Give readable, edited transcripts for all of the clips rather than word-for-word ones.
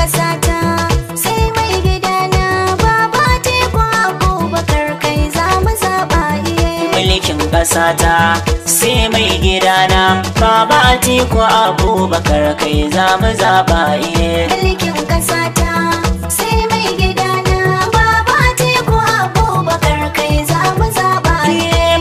ƙasata sai mai gidana Baba Atiku Abubakar kai za mu zaɓa mulkin ƙasata sai mai gidana Baba Atiku Abubakar kai za mu zaɓa mulkin ƙasata sai mai gidana Baba Atiku Abubakar kai za mu zaɓa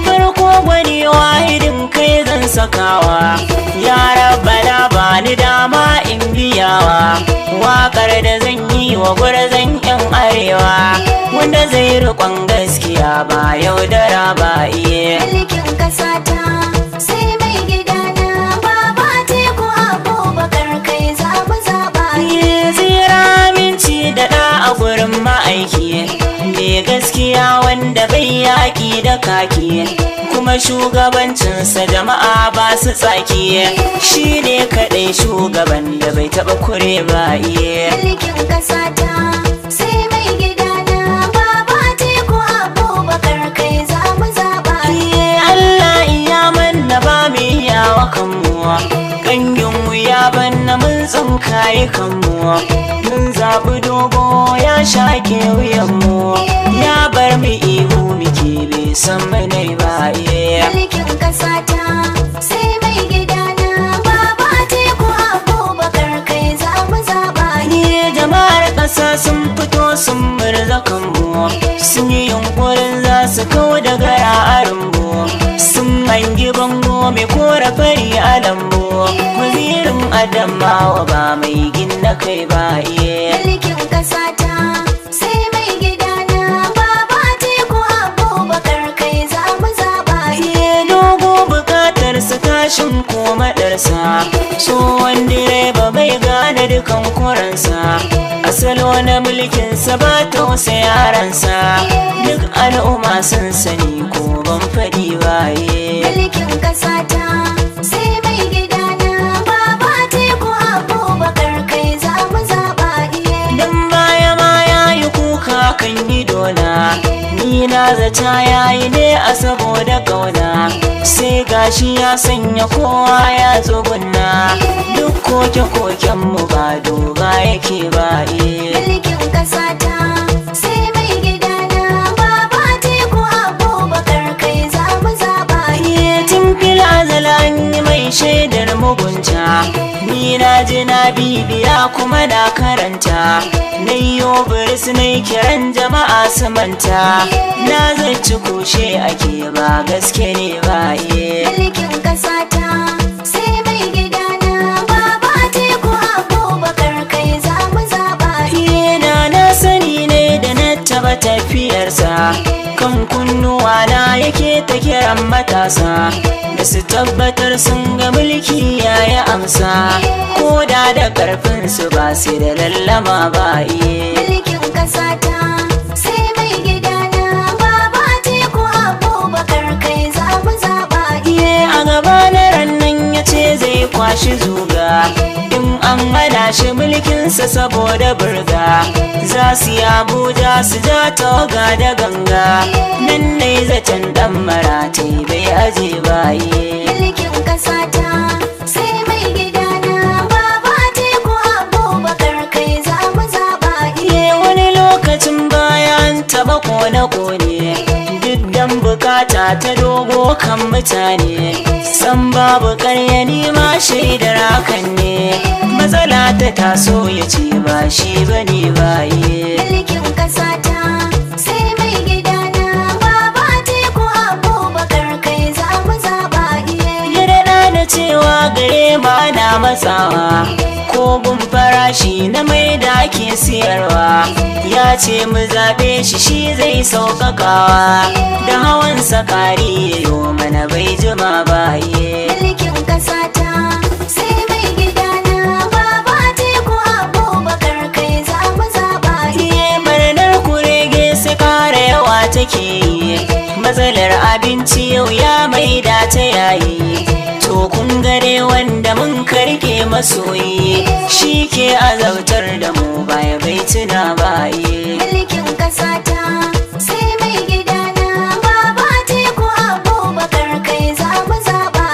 farko gwani wahidin kai zan sakawa ya rabbana bani dama in biyawa waƙar da zan yi wa gwarzon yan arewa wanda zai riƙon gaskiya ba yaudara ba mulkin ƙasata sai mai gidana Baba Atiku Abubakar kai za mu zaɓa zira minci da ɗa a gurin ma'aiki mai gaskiya wanda bai yaƙi da kaki kuma shugabancinsa jama'a ba su tsaki shi ne kaɗai shugaban da bai taɓa kure ba mulkin ƙasata sai mai gidana Baba Atiku Abubakar kai za mu zaɓa Allah iya manna ba mu yawa kanmu ƙangin wuya banna mun tsinkaye kanmu mun zaɓi dogo ya shaƙe wuyanmu ya bar mu ihu muke bai san manai ba mulkin ƙasata sai mai gidana Baba Atiku Abubakar kai za mu zaɓa jama'ar ƙasa sun fito sun murza kanmu sun yi yunkurin za su kawo da gara a rumbu sun hangi bango mai kora fari a lambu wazirin adamawa ba mai gina kai ba mulkin ƙasata sai mai gidana Baba Atiku Abubakar kai za mu zaɓa dogo bukatar su tashin komadarsa tsohon direba bai gane dukan kuransa asalo na mulkinsa ba tausaya yaransa duk al'umma sun sani ko ban faɗi ba mulkin ƙasata sai mai gidana Baba Atiku Abubakar kai za mu zaɓa dan baya ma yayi kuka kan idona ni na zata yayi ne a saboda kauna sai gashi ya sanya kowa ya tsugunna duk koke-koken mu ba doga yake ba mulkin ƙasata sai mai gidana Baba Atiku Abubakar kai za mu zaɓa tun fil azal an yi mai shaidar mugunta ni na ji na bibiya kuma na karanta na yi biris na kiran jama'a su manta na zaci kushe ake ba gaske ne ba mulkin ƙasata sai mai gidana Baba Atiku Abubakar kai za mu zaɓa na sani ne da na taba tafiyarsa kan kunnuwa na yake ta kiran matasa da su tabbatar sun ga mulki yayi amsa ko da karfin su ba su da lallama ba mulkin ƙasata sai mai gidana Baba Atiku Abubakar kai za mu zaɓa a gaba na rannan ya ce zai kwashi zuga in an hana shi mulkinsa saboda burga za su yi Abuja su ja tawaga da ganga nan ne zaton dan maratai bai aje baye mulkin ƙasata sai mai gidana Baba Atiku Abubakar kai za mu zaɓa wani lokacin bayan taba kone-kone duk dan bukata ta dogo kan mutane san babu ƙarya ni ma shaidar hakan ne matsala ta taso ya ce ba shi bane baye mulkin ƙasata sai mai gidana Baba Atiku Abubakar kai za mu zaɓa ya daɗa da cewa gare ma na matsawa kogun farashi na mai da ake siyarwa ya ce mu zaɓe shi zai sauƙaƙawa da hawan sakari yayo mana bai jima baye mulkin ƙasata sai mai gidana Baba Atiku Abubakar kai za mu zaɓa barnar kurege sai kare yawa take yi matsalar abinci yau ya maida ta yayi to kun gare wanda mun karke masoyi shi ke azabtar da mu baya bai tuna baye mulkin ƙasata sai mai gidana Baba Atiku Abubakar kai za mu zaɓa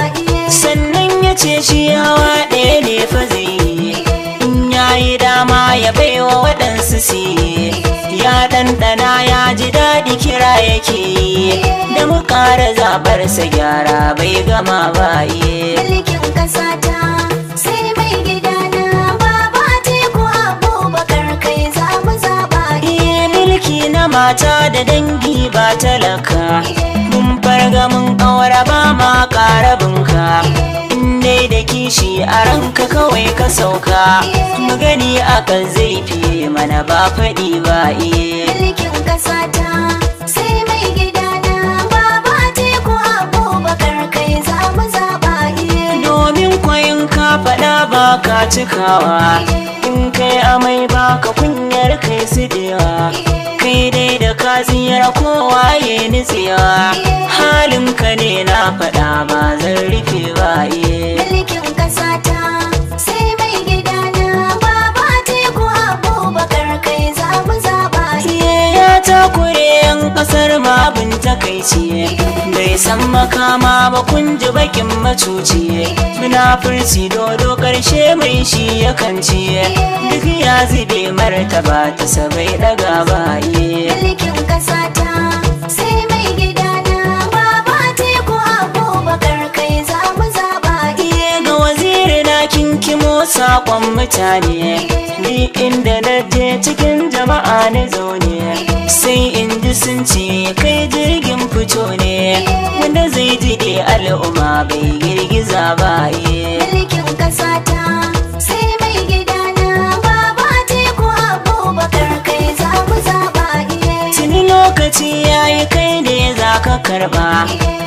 sannan ya ce shi hawa ɗaya ne fa zai yi in yayi dama ya baiwa waɗansu siye, ya ɗanɗana ya ji daɗi kira yake yi, da mu ƙara zaɓarsa gyara bai gama ba iye. Mulkin ƙasa ta sai mai gidana Baba Atiku Abubakar kai za mu zaɓa. Mulki na mata da dangi ba talaka, mun farga mun ƙaura ba ma ƙarabinka, in dai da kishi a ranka kawai ka sauka, mu gani akan zai fiye mana ba faɗi ba iye. Mulkin ƙasa ta sai mai gidana Baba Atiku Abubakar kai za mu zaɓa. Domin kwayin ka faɗa ba ka cikawa, in kai amai ba ka kunyar kai su dewa, kai dai da ka tsira kowa ya nutsewa, halinka ne na faɗa ba zan rufe ba iye. Mulkin ƙasa ta sai mai gidana Baba Atiku Abubakar kai za mu zaɓa. Ya takure yan ƙasar ma abin takaici, bai san makama ba kun ji bakin macuci, munafurci dodo ƙarshe mai shi yakan ci, duk ya zube martaba ta sabai daga ba iye. Mulkin ƙasa ta sai mai gidana Baba Atiku Abubakar kai za mu zaɓa. Ga waziri na kinkimo saƙon mutane, ni inda na je cikin jama'a na zaune, sai in ji sun ce kai jirgin fito ne, wanda zai jiɗe al'umma bai girgiza ba iye. Mulkin ƙasa ta sai mai gidana Baba Atiku Abubakar kai za mu zaɓa. Tuni lokaci yayi kai ne za ka karɓa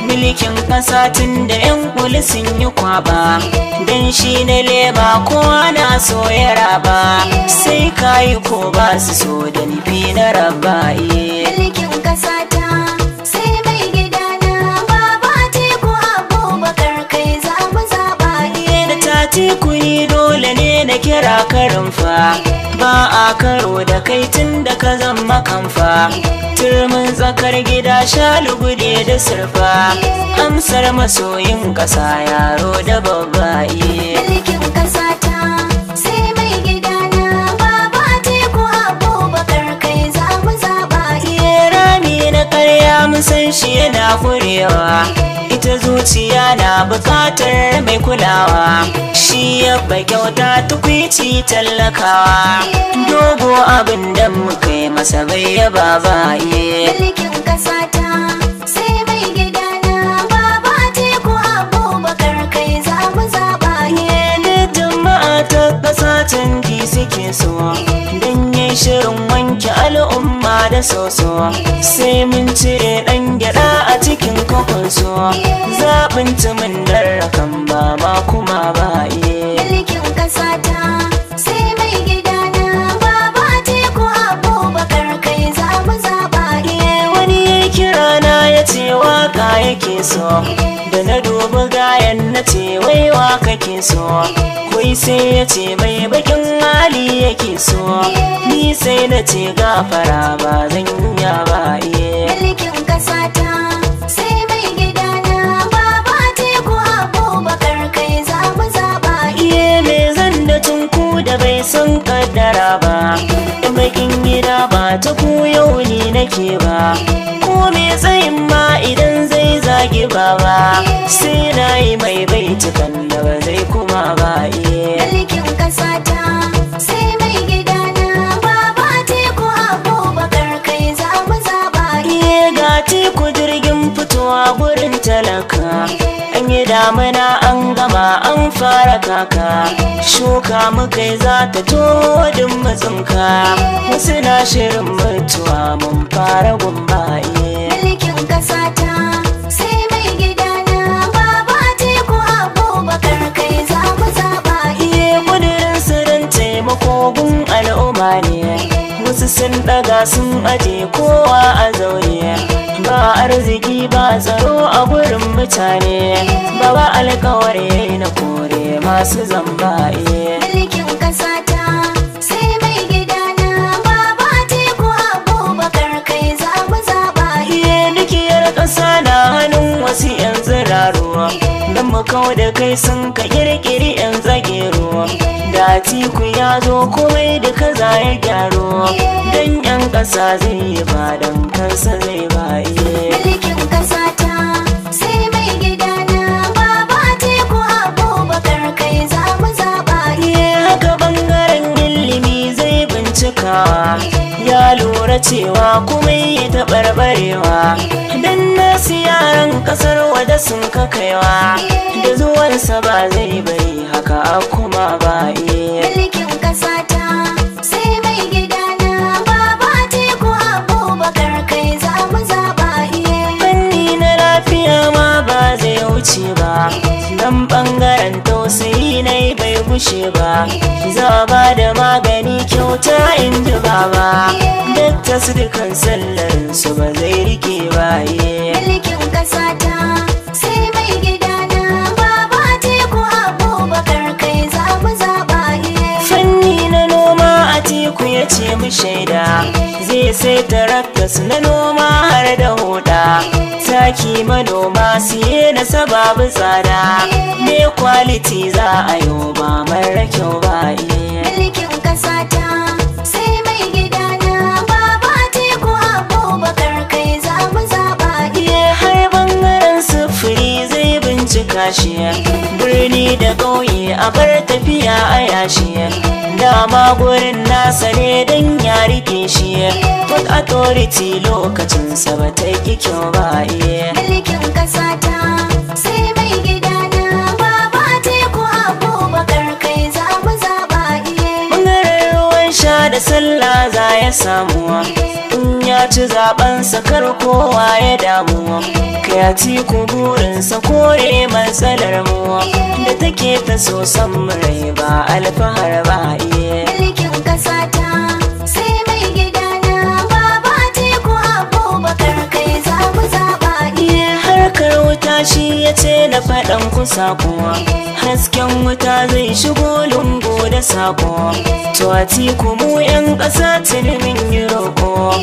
mulkin ƙasa tun da 'yan kuli sun yi kwaba, dan shi na leba kowa na so ya raba, sai kayi ko ba su so da nufi na raba iye. Mulkin ƙasa ta sai mai gidana Baba Atiku Abubakar kai za mu zaɓa. Da Atiku ni dole ne na kira karin fa, ba a karo da kai tun da ka zama kamfa, turmin tsakar gida shalugude da surfa, amsar masoyin ƙasa yaro da babba iye. Mulkin ƙasa ta sai mai gidana Baba Atiku Abubakar kai za mu zaɓa. Rami na ƙarya musan shi yana kurewa, ita zuciya na buƙatar mai kulawa, shi yabba kyauta tukwici tallakawa, dogo abin da muka yi masa bai yaba ba iye. Mulkin ƙasa ta sai mai gidana Baba Atiku Abubakar kai za mu zaɓa. Da jama'a ta ƙasa canji suke so, don yi shirin wanke al'umma da soso, sai mun cire ɗan gyaɗa a cikin kwakwanso, zaɓin tumin darrakan ba ma kuma ba iye. Mulkin ƙasa ta sai mai gidana Baba Atiku Abubakar kai za mu zaɓa. Wani ya kira na ya ce waka yake so, da na dubi gayan na ce waiwa kake so, wai sai ya ce mai bakin hali yake so, ni sai na ce gafara ba zan iya ba iye. Mulkin ƙasa ta sai mai gidana Baba Atiku Abubakar kai za mu zaɓa. Me zan da tunku da bai san kaddara ba, in bakin gida ba ta ku yau ni nake ba, ko me tsayin ma idan zai zagi baba, sai na yi mai baitukan da ba zai kuma ba iye. Mulkin ƙasa ta sai mai gidana Baba Atiku Abubakar kai za mu zaɓa. Ga teku jirgin fitowa gurin talaka, an yi damuna an gama an fara kaka, shuka muka yi za ta todin matsinka, wasu na shirin mutuwa mun fara gumbaye. Mulkin ƙasa ta sai mai gidana Baba Atiku Abubakar kai za mu zaɓa. Kudirin su don taimako gun al'umma ne, wasu sun ɗaga sun aje kowa a zaune, ba arziki ba tsaro a gurin mutane, ba alkawari na kore masu zamba iye. Mulkin ƙasa ta sai mai gidana Baba Atiku Abubakar kai za mu zaɓa. Dukiyar ƙasa na hannun wasu 'yan tsiraruwa, don mu kau da kai sun ka ƙirƙiri 'yan zagero, da Atiku ya zo komai da kaza ya gyaro, dan yan ƙasa zai yi ba dan kansa zai ba mulkin ƙasa ta sai mai gidana Baba Atiku Abubakar kai za mu zaɓa. Haka ɓangaren ilimi zai bincika, ya lura cewa komai ya taɓarɓarewa, dan nasu yaran ƙasar waje sun kakaiwa, da zuwansa ba zai bari haka kuma ba mulkin ƙasa ta sai mai gidana Baba Atiku Abubakar kai za mu zaɓa. fanni na lafiya ma ba zai wuce ba, dan ɓangaren tausayi na bai gushe ba, za ba da magani kyauta in ji baba, dakta su dukan sallar su ba zai rike ba mulkin ƙasa ta sai mai gidana Baba Atiku Abubakar kai za mu zaɓa. fanni na noma Atiku ya ce mu shaida, zai sai taraktas na noma har da hoda, taki manoma siye na sababu tsada, me kwaliti za a yi ba mara kyau ba mulkin ƙasa ta sai mai gidana Baba Atiku Abubakar kai za mu zaɓa. har bangaren sufuri zai bincika shi, birni da ƙauye a bar tafiya a yashi, dama gurin nasa ne dan ya rike shi, port authority lokacinsa ba ta yi kyau ba mulkin ƙasa ta sai mai gidana Baba Atiku Abubakar kai za mu zaɓa. bangaren ruwan sha da sallah za ya samu, in ya ci zaben sakar kowa ya damu, kai Atiku burinsa kore matsalar mu da take ta so san rai ba alfahar ba mulkin ƙasa ta sai mai gidana Baba Atiku Abubakar kai za mu zaɓa. harkar wuta shi ya ce na faɗan kusa kuwa, hasken wuta zai shigo lungu da sako, to Atiku mu 'yan ƙasa tuni min yi roƙo,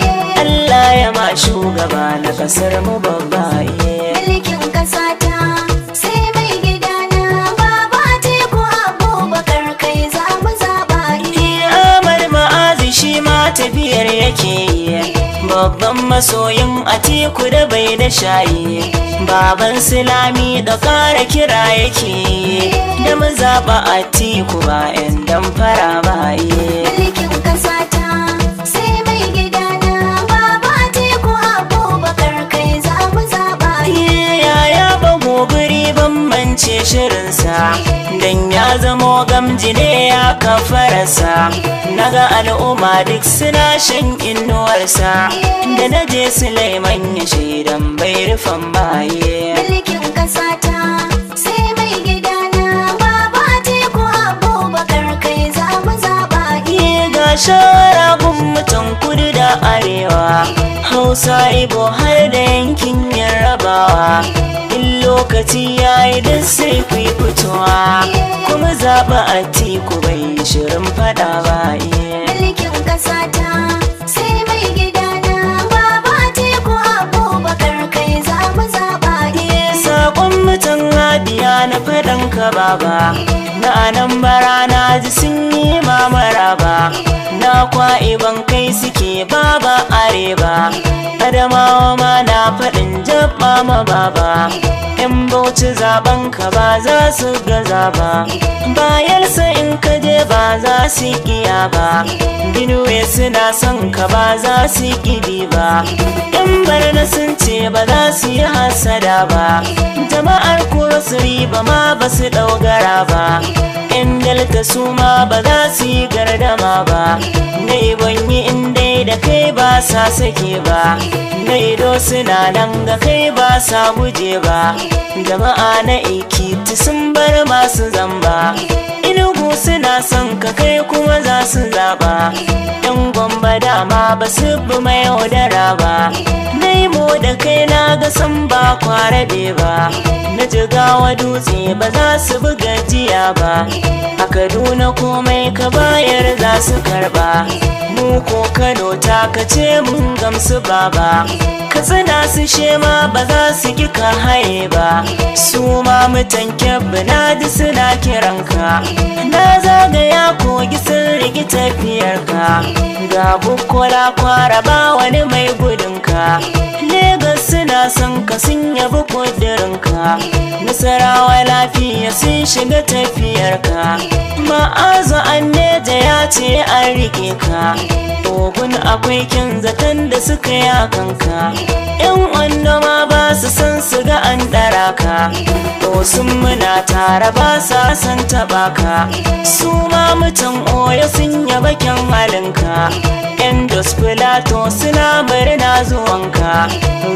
Allah ya ma shugaba na ƙasar mu babba mulkin ƙasa ta sai mai gidana Baba Atiku Abubakar kai za mu zaɓa. Amal Ma'azi shi ma tafiyar yake yi, babban masoyin Atiku da bai da shayi, baban Silami da ƙara kira yake yi, da mu zaɓa Atiku ba 'yan damfara ba mulkin ƙasa ta sai mai gidana Baba Atiku Abubakar kai za mu zaɓa. yaya ba gobiri bambance shirinsa, dan ya zamo gamji ne ya kafararsa, naga al'umma duk suna shan inuwarsa, da na je Sulaiman ya shaidan bai rufan baye mulkin ƙasa ta sai mai gidana Baba Atiku Abubakar kai za mu zaɓa. ga shawara gun mutan kudu da arewa, Hausa Ibo har da yankin Yarbawa, in lokaci yayi duk sai ku yi fitowa, kuma zaɓa Atiku bai shirin faɗa ba mulkin ƙasa ta sai mai gidana Baba Atiku Abubakar kai za mu zaɓa. sakon mutan Abia na faɗan ka baba, na nan bara na ji sun yi mamara ba, na kwa'iban kai suke baba areba, Adamawa ma na faɗin jabba ma baba, in Bauchi zaben ka ba za su gaza ba, bayarsa in ka je ba za su iya ba, Benue suna son ka ba za su ƙibi ba, in Barna sun ce ba za su yi hasada ba, jama'ar Cross River ma ba su ɗaugara ba, in Delta su ma ba za su yi gardama ba, na Ebonyi in dai da kai ba sa sake ba, na Edo suna nan ga kai ba sa guje ba, jama'a na Ekiti sun bar masu zamba, Enugu suna son ka kai kuma za su zaɓa, yan Gombe dama ba su bi mai yaudara ba, na Imo da kai na ga san ba kwarabe ba, na Jigawa Dutse ba za su bi gajiya ba, a Kaduna komai ka bayar za su karɓa, mu ko Kano ta kace mun gamsu baba, Katsina su Shema ba za su ki ka haye ba, su ma mutan Kebbi na ji suna kiranka, na zagaya kogi rigi tafiyarka, ga Bukola Kwara ba wani mai gudunka, Legas suna son ka sun yabi kudirinka, Nasarawa lafiya sun shiga tafiyarka, Ma'azu Anneja ya ce an rike ka, Ogun akwai kin zaton da suka yi kanka, yan wanda ma ba su san su ga an ɗara ka, to sun muna tare ba sa san taɓa ka, su ma mutan Oyo sun yaba kyan halinka, yan Jos Filato suna murna zuwanka,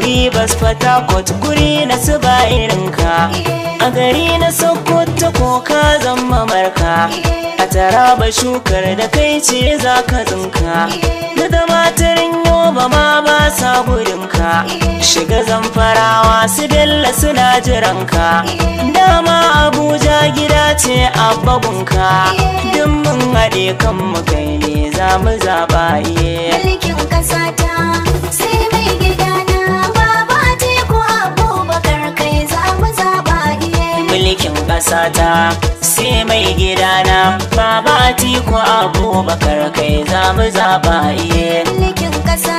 Rivers Port Harcourt guri na su ba irinka, a gari na Sokoto ko ka zama marka, a Taraba shukar da kai ce za ka tsinka, da Damatarin Yoba ma ba sa gudunka, shiga Zamfarawa su Bello suna jiranka, dama Abuja gida ce a bagunka, duk mun haɗe kan mu kai ne za mu zaɓa iye. Mulkin ƙasa ta sai mai gidana Baba Atiku Abubakar kai za mu zaɓa iye. Mulkin ƙasa ta sai mai gidana Baba Atiku Abubakar kai za mu zaɓa iye. Mulkin ƙasa